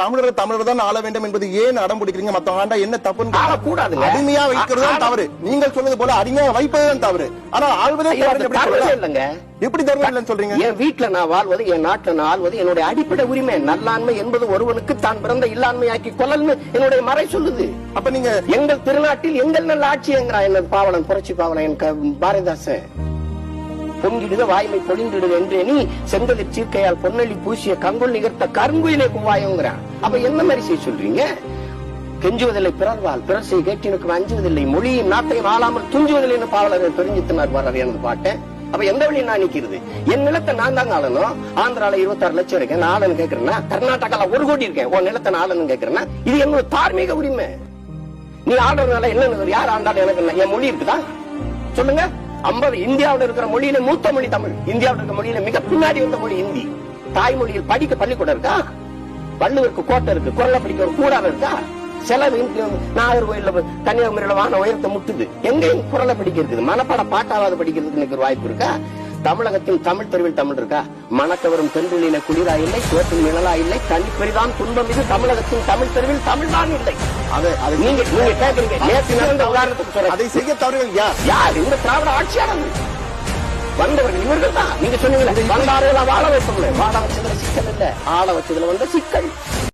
தமிழர் தான் ஆள வேண்டும் என்பது ஏன் அடம் பிடிக்கிறீங்க? மத்தவங்க ஆண்டா என்ன தப்புன்னு கூடாது. அடிமையா வைக்கிறது தான் தவறு. நீங்கள் சொல்வது போல அடிமையா வைப்பதுதான் தவறு. ஆனா ஆள்வதே இல்லங்க. எப்படி தவறு இல்லைன்னு சொல்றீங்க? என் வீட்டுல நான் வாழ்வது, என் நாட்டுல நான் ஆள்வது என்னுடைய அடிப்படை உரிமை. நல்லாண்மை என்பது ஒருவனுக்கு தான் பிறந்த இல்லாண்மையாக்கி கொள்ளல்னு என்னுடைய மறை சொல்லுது. அப்ப நீங்க எங்கள் திருநாட்டில் எங்கள் நல்ல ஆட்சி என்கிறான் என்ன பாவலன், புரட்சி பாவலன் என் பாரதிதாசன். பொங்கிடுக வாய்மை பொழிந்திடுக என்றே நீ செங்கலிற் சீர்க்கையால் பொன்னெளி பூசிய கங்குள் நிகர்த்த கருங்குயிலே குவாயோங்கிறான். அப்ப என்ன மாதிரி செய்ய சொல்றீங்க? கெஞ்சுவதில்லை பிறர்வால் பிறர் செய் கேட்டினுக்கு அஞ்சுவதில்லை மொழியும் நாட்டையும் ஆளாமல் துஞ்சுவதில்லை பாவலர் தெரிஞ்சித்தனார் வர்றாரு எனக்கு பாட்டேன். அப்ப எந்த வழி நான் நிக்கிறது? என் நிலத்தை நான் தாங்க ஆளணும். ஆந்திரால 26 லட்சம் இருக்கேன், நான் ஆளன்னு கேட்கிறேன்னா, கர்நாடகால 1 கோடி இருக்கேன், உன் நிலத்தை நான் ஆளன்னு கேட்கிறேன்னா, இது என்னோட தார்மீக உரிமை. நீ ஆடுறதுனால என்ன? யார் ஆண்டாலும் எனக்கு என் மொழி இருக்குதா சொல்லுங்க. 50 இந்தியாவில் இருக்கிற மொழியில மூத்த மொழி தமிழ். இந்தியாவில் இருக்கிற மொழியில மிக பின்னாடி வந்த மொழி ஹிந்தி. தாய்மொழியில் படிக்க பள்ளிக்கூடம் இருக்கா? வள்ளுவருக்கு கோட்டை இருக்கு, குரலை படிக்க ஒரு கூடாரம் இருக்கா? செலவு நாகர்கோயில கன்னியாகுமரியில வான உயரத்தை முட்டுது. எங்கேயும் குரலை படிக்க இருக்குது. மனப்பாட பாட்டாவது படிக்கிறதுக்கு ஒரு வாய்ப்பு இருக்கா? தமிழகத்தின் தமிழ் தெருவில் தமிழ் இருக்கா? மணக்கவரும் தென்றில குளிரா இல்லை, சோற்றில் நிழலா இல்லை, தனி பெரிதான் துன்பம் இது தமிழகத்தின் தமிழ் தெருவில் தமிழ் தான் இல்லை. நீங்க கேட்கறீங்க. நேற்று நடந்த உதாரணத்துக்கு சொல்றேன். அதை செய்ய தவறுகள் யார்? இந்த திராவிட ஆட்சியாளர்கள் வந்தவர்கள் இவர்கள் தான். நீங்க சொன்னீங்க வந்தார்கள் வாழ வைப்போம். வாழ வச்சதுல சிக்கல் இல்ல, ஆள வச்சதுல வந்த சிக்கல்.